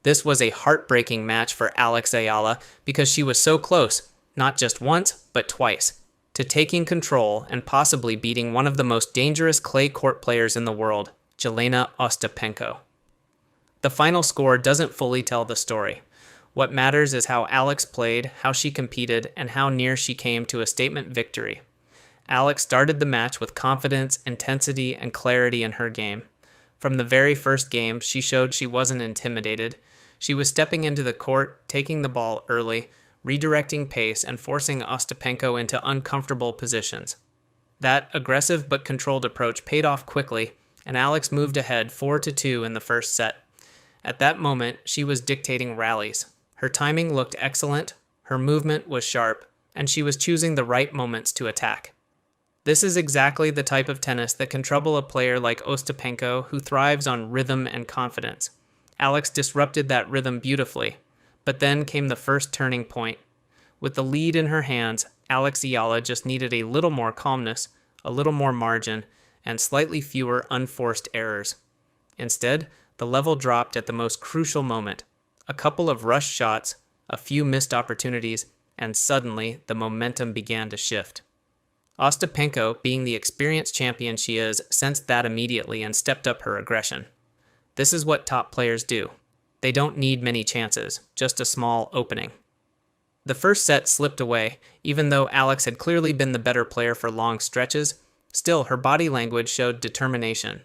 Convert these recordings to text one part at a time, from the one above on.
This was a heartbreaking match for Alex Eala because she was so close, not just once, but twice, to taking control and possibly beating one of the most dangerous clay court players in the world, Jelena Ostapenko. The final score doesn't fully tell the story. What matters is how Alex played, how she competed, and how near she came to a statement victory. Alex started the match with confidence, intensity, and clarity in her game. From the very first game, she showed she wasn't intimidated. She was stepping into the court, taking the ball early, redirecting pace, and forcing Ostapenko into uncomfortable positions. That aggressive but controlled approach paid off quickly, and Alex moved ahead 4-2 in the first set. At that moment, she was dictating rallies. Her timing looked excellent, her movement was sharp, and she was choosing the right moments to attack. This is exactly the type of tennis that can trouble a player like Ostapenko, who thrives on rhythm and confidence. Alex disrupted that rhythm beautifully, but then came the first turning point. With the lead in her hands, Alex Eala just needed a little more calmness, a little more margin, and slightly fewer unforced errors. Instead, the level dropped at the most crucial moment. A couple of rushed shots, a few missed opportunities, and suddenly the momentum began to shift. Ostapenko, being the experienced champion she is, sensed that immediately and stepped up her aggression. This is what top players do. They don't need many chances, just a small opening. The first set slipped away, even though Alex had clearly been the better player for long stretches. Still, her body language showed determination.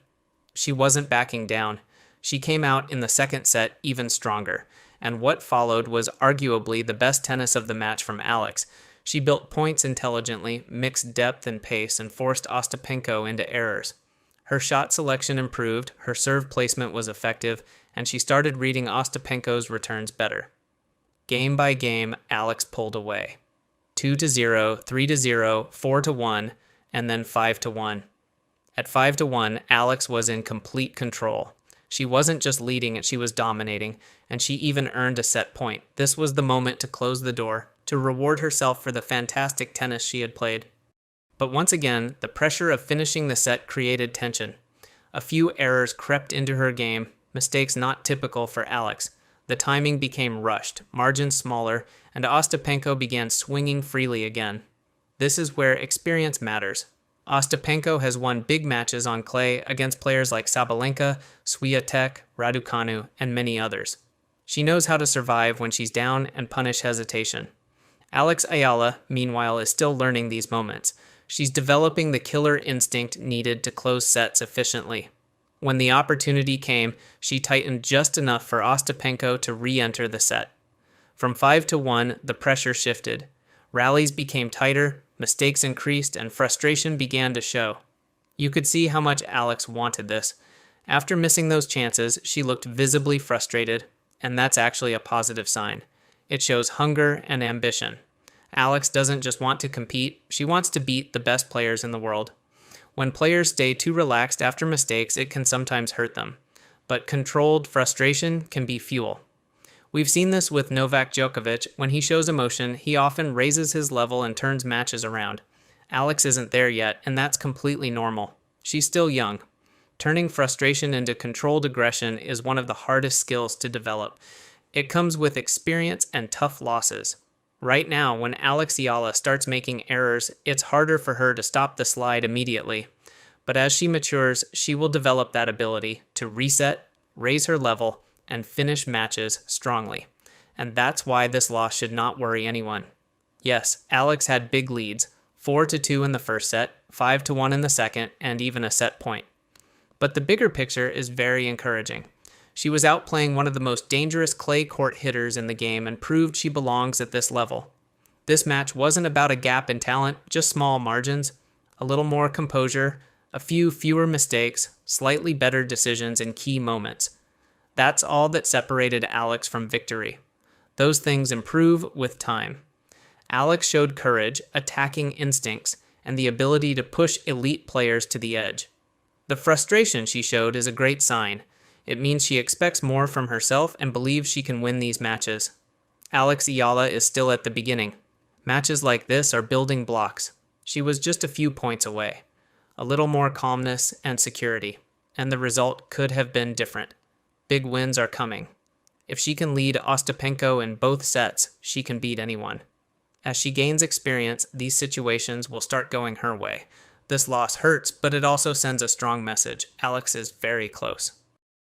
She wasn't backing down. She came out in the second set even stronger, and what followed was arguably the best tennis of the match from Alex. She built points intelligently, mixed depth and pace, and forced Ostapenko into errors. Her shot selection improved, her serve placement was effective, and she started reading Ostapenko's returns better. Game by game, Alex pulled away. 2-0, 3-0, 4-1, and then 5-1. At 5-1, Alex was in complete control. She wasn't just leading it, she was dominating, and she even earned a set point. This was the moment to close the door, to reward herself for the fantastic tennis she had played. But once again, the pressure of finishing the set created tension. A few errors crept into her game, mistakes not typical for Alex. The timing became rushed, margins smaller, and Ostapenko began swinging freely again. This is where experience matters. Ostapenko has won big matches on clay against players like Sabalenka, Swiatek, Raducanu, and many others. She knows how to survive when she's down and punish hesitation. Alex Eala, meanwhile, is still learning these moments. She's developing the killer instinct needed to close sets efficiently. When the opportunity came, she tightened just enough for Ostapenko to re-enter the set. From 5-1, the pressure shifted. Rallies became tighter, mistakes increased, and frustration began to show. You could see how much Alex wanted this. After missing those chances, she looked visibly frustrated, and that's actually a positive sign. It shows hunger and ambition. Alex doesn't just want to compete, she wants to beat the best players in the world. When players stay too relaxed after mistakes, it can sometimes hurt them. But controlled frustration can be fuel. We've seen this with Novak Djokovic. When he shows emotion, he often raises his level and turns matches around. Alex isn't there yet, and that's completely normal. She's still young. Turning frustration into controlled aggression is one of the hardest skills to develop. It comes with experience and tough losses. Right now, when Alex Eala starts making errors, it's harder for her to stop the slide immediately. But as she matures, she will develop that ability to reset, raise her level, and finish matches strongly. And that's why this loss should not worry anyone. Yes, Alex had big leads, 4-2 in the first set, 5-1 in the second, and even a set point. But the bigger picture is very encouraging. She was outplaying one of the most dangerous clay court hitters in the game and proved she belongs at this level. This match wasn't about a gap in talent, just small margins, a little more composure, a few fewer mistakes, slightly better decisions in key moments. That's all that separated Alex from victory. Those things improve with time. Alex showed courage, attacking instincts, and the ability to push elite players to the edge. The frustration she showed is a great sign. It means she expects more from herself and believes she can win these matches. Alex Eala is still at the beginning. Matches like this are building blocks. She was just a few points away. A little more calmness and security, and the result could have been different. Big wins are coming. If she can lead Ostapenko in both sets, she can beat anyone. As she gains experience, these situations will start going her way. This loss hurts, but it also sends a strong message. Alex is very close.